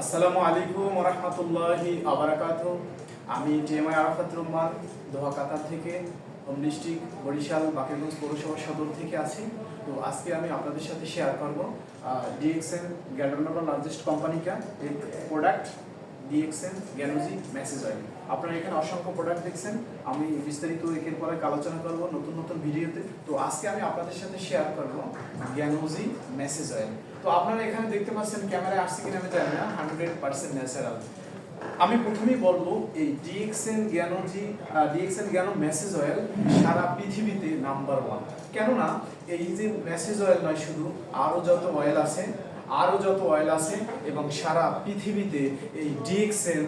আসসালামু আলাইকুম ওয়া রাহমাতুল্লাহি ওয়া বারাকাতুহু। আমি টিএমআই আরাফাত রহমান দোহা কাতার থেকে হোম ডিস্ট্রিক্ট বরিশাল বাকেরগঞ্জ পৌরসভা সদর থেকে আছি। তো আজকে আমি আপনাদের সাথে শেয়ার করব DXN গ্যাডোনোভা লার্জেস্ট কোম্পানি का एक product DXN Ganozhi message oil. আপনারা এখানে অসংখ্য প্রোডাক্ট দেখছেন, আমি বিস্তারিত একের পর এক আলোচনা করব নতুন নতুন ভিডিওতে। তো আজকে আমি আপনাদের সাথে শেয়ার করব গ্যানোজি মেসেজ অয়েল। তো আপনারা এখানে দেখতে পাচ্ছেন, ক্যামেরায় আসছে কিনা আমি জানি না, 100% ন্যাচারাল। আমি প্রথমেই বলবো এই DXN গ্যানো মেসেজ অয়েল সারা পৃথিবীতে নাম্বার 1। কেননা এই যে মেসেজ অয়েল নয়, শুধু আরও যত অয়েল আছে এবং সারা পৃথিবীতে এই DXN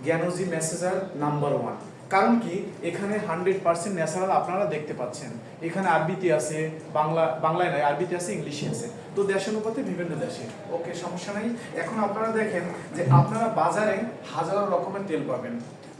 Ganozhi message oil number 1। কারণ কি, এখানে 100% ন্যাচারাল আপনারা দেখতে পাচ্ছেন। এখানে আরবিতে আছে, বাংলায় নয়, আরবিতে আছে, ইংলিশে আছে। তো দেশানুপাতে বিভিন্ন দেশে, ওকে, সমস্যা নাই। এখন আপনারা দেখেন যে আপনারা বাজারে হাজারো রকমের তেল পাবেন,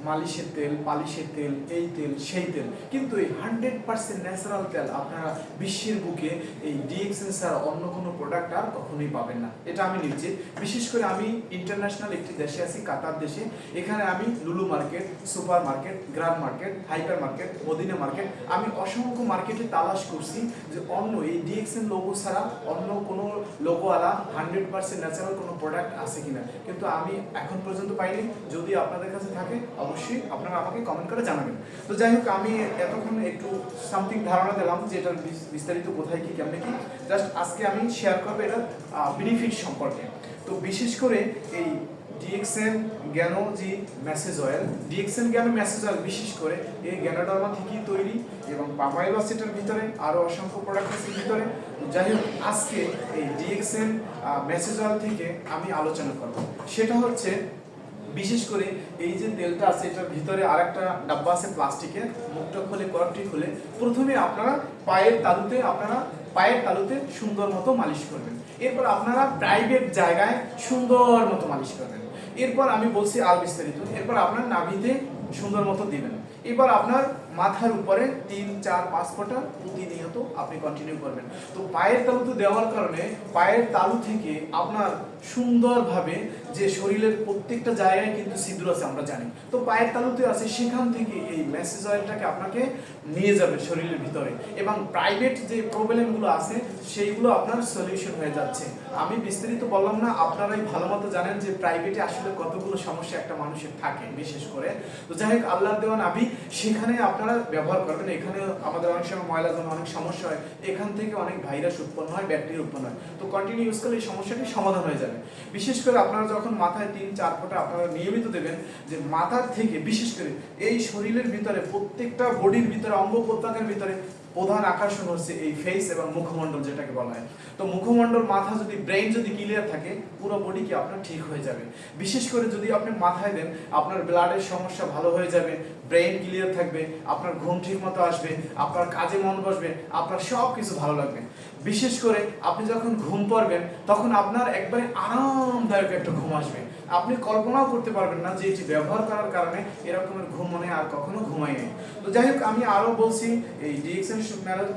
মালিশের তেল, পালিশের তেল, এই তেল সেই তেল, কিন্তু এই 100% ন্যাচারাল তেল আপনারা বিশ্বের বুকে এই DXN ছাড়া অন্য কোনো প্রোডাক্ট আর কখনোই পাবেন না। এটা আমি নিশ্চিত। বিশেষ করে আমি ইন্টারন্যাশনাল একটি দেশে আছি, কাতার দেশে। এখানে আমি Lulu market, super market, grand market, hyper market, Medina market, আমি অসংখ্য মার্কেটে তালাশ করছি যে অন্য এই DXN লোগো ছাড়া অন্য কোনো লোগোওয়ালা 100% ন্যাচারাল কোনো প্রোডাক্ট আছে কিনা, কিন্তু আমি এখন পর্যন্ত পাইনি। যদি আপনাদের কাছে থাকে অবশ্যই আপনারা আমাকে কমেন্ট করে জানাবেন। তো যাই হোক, আমি এতক্ষণ একটু সামথিং ধারণা দিলাম যে এটার বিস্তারিত কোথায় কি কেমনে কি। জাস্ট আজকে আমি শেয়ার করবো এটার বেনিফিট সম্পর্কে। তো বিশেষ করে এই DXN গ্যানোজি মেসেজ অয়েল, বিশেষ করে এই গ্যানোডার্মা থেকেই তৈরি এবং পামাইল আছে এটার ভিতরে, আরও অসংখ্য প্রোডাক্ট আছে ভিতরে। যাই হোক, আজকে এই DXN মেসেজ অয়েল থেকে আমি আলোচনা করব। সেটা হচ্ছে বিশেষ করে এই যে তেলটা আছে, এটার ভিতরে আরেকটা ডাব্বা আছে প্লাস্টিকের, মুখটা খুলে কর্কটি খুলে প্রথমে আপনারা পায়ের তালুতে সুন্দর মতো মালিশ করবেন। এরপর আপনারা প্রাইভেট জায়গায় সুন্দর মতো মালিশ করবেন। এরপর আমি বলছি আর বিস্তারিত। এরপর আপনার নাভিতে সুন্দর মতো দিবেন। এবার আপনার মাথার উপরে 3, 4, 5 ফোঁটা প্রতিনিয়ত আপনি কন্টিনিউ করবেন। তো পায়ের তালুতে দেওয়ার কারণে পায়ের তালু থেকে আপনার সুন্দরভাবে, যে শরীরের প্রত্যেকটা জায়গায় কিন্তু ছিদ্র আছে আমরা জানি, তো পায়ের তালুতে আছে, সেখান থেকে এই মেসেজ অয়েলটাকে আপনাকে নিয়ে যাবে শরীরের ভিতরে এবং প্রাইভেট যে প্রবলেমগুলো আছে সেইগুলো আপনার সলিউশন হয়ে যাচ্ছে। আমি বিস্তারিত বললাম না, আপনারাই ভালো মতো জানেন যে প্রাইভেটে আসলে কতগুলো সমস্যা একটা মানুষের থাকে বিশেষ করে। তো যাই হোক, আল্লাহর দেওয়া নাভি, সেখানে আপনারা ব্যবহার করবেন। এখানে আমাদের অনেক সময় ময়লা জমা, অনেক সমস্যা হয়, এখান থেকে অনেক ভাইরাস উৎপন্ন হয়, ব্যাকটেরিয়া উৎপন্ন হয়। তো কন্টিনিউ ইউজ করলে এই সমস্যাটি সমাধান হয়ে যাবে। বিশেষ করে আপনারা যখন মাথায় 3, 4 ফোঁটা আপনারা নিয়মিত দেবেন, যে মাথার থেকে বিশেষ করে এই শরীরের ভিতরে প্রত্যেকটা বডির ভিতরে, অঙ্গ প্রত্যঙ্গের ভিতরে প্রধান আকর্ষণ হচ্ছে এই ফেস এবং মুখমণ্ডল যেটাকে বলা হয়। তো মুখমণ্ডল, মাথা যদি, ব্রেইন যদি ক্লিয়ার থাকে, পুরো বডি কি আপনার ঠিক হয়ে যাবে। বিশেষ করে যদি আপনি মাথায় দেন, আপনার ব্লাডের সমস্যা ভালো হয়ে যাবে, ব্রেইন ক্লিয়ার থাকবে, আপনার ঘুম ঠিক মতো আসবে, আপনার কাজে মন বসবে, আপনার সব কিছু ভালো লাগবে। বিশেষ করে আপনি যখন ঘুম পড়বেন তখন আপনার একবারে আরামদায়ক একটা ঘুম আসবে। আপনি কল্পনাও করতে পারবেন না যে এটি ব্যবহার করার কারণে এরকমের ঘুম মনে আর কখনো ঘুমাই নেই। তো যাই হোক, আমি আরও বলছি এই DXN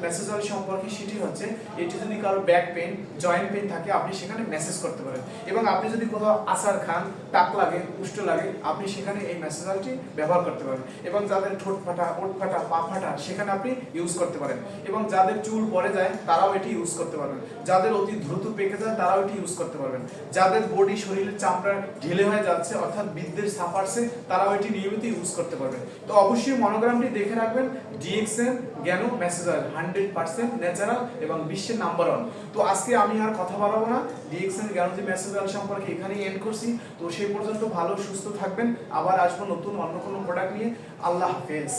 মেসেজ অয়েল সম্পর্কে। সেটি হচ্ছে, এটি যদি কারো ব্যাক পেন, জয়েন্ট পেন থাকে, আপনি সেখানে মেসেজ করতে পারেন। এবং আপনি যদি কোথাও আছাড় খান, টাক লাগে, কুষ্ঠ লাগে, আপনি সেখানে এই মেসেজ অয়েলটি ব্যবহার করতে পারেন। এবং যাদের ঠোঁট ফাটা, ওঠ ফাটা, পা ফাটা, সেখানে আপনি ইউজ করতে পারেন। এবং যাদের চুল পড়ে যায় তারাও এটি ইউজ করতে পারবেন। যাদের অতি দ্রুত পেকে যায় তারাও এটি ইউজ করতে পারবেন। যাদের বডি, শরীরের চামড়া ঢিলে হয়ে যাচ্ছে, অর্থাৎ বৃদ্ধের ছাপ আসছে, তারাও এটি নিয়মিত ইউজ করতে পারবেন। তো অবশ্যই মনোগ্রামটি দেখে রাখবেন, DXN গ্যানো মেসেজ অয়েল 100% ন্যাচারাল এবং বিশ্বের নাম্বার 1। তো আজকে আমি আর কথা বাড়াবো না, DXN গ্যানোজি মেসেজ অয়েল সম্পর্কে এখানেই এন্ড করছি। তো সেই পর্যন্ত ভালো সুস্থ থাকবেন, আবার আসবো নতুন অন্য কোনো প্রোডাক্ট নিয়ে। আল্লাহ হাফেজ।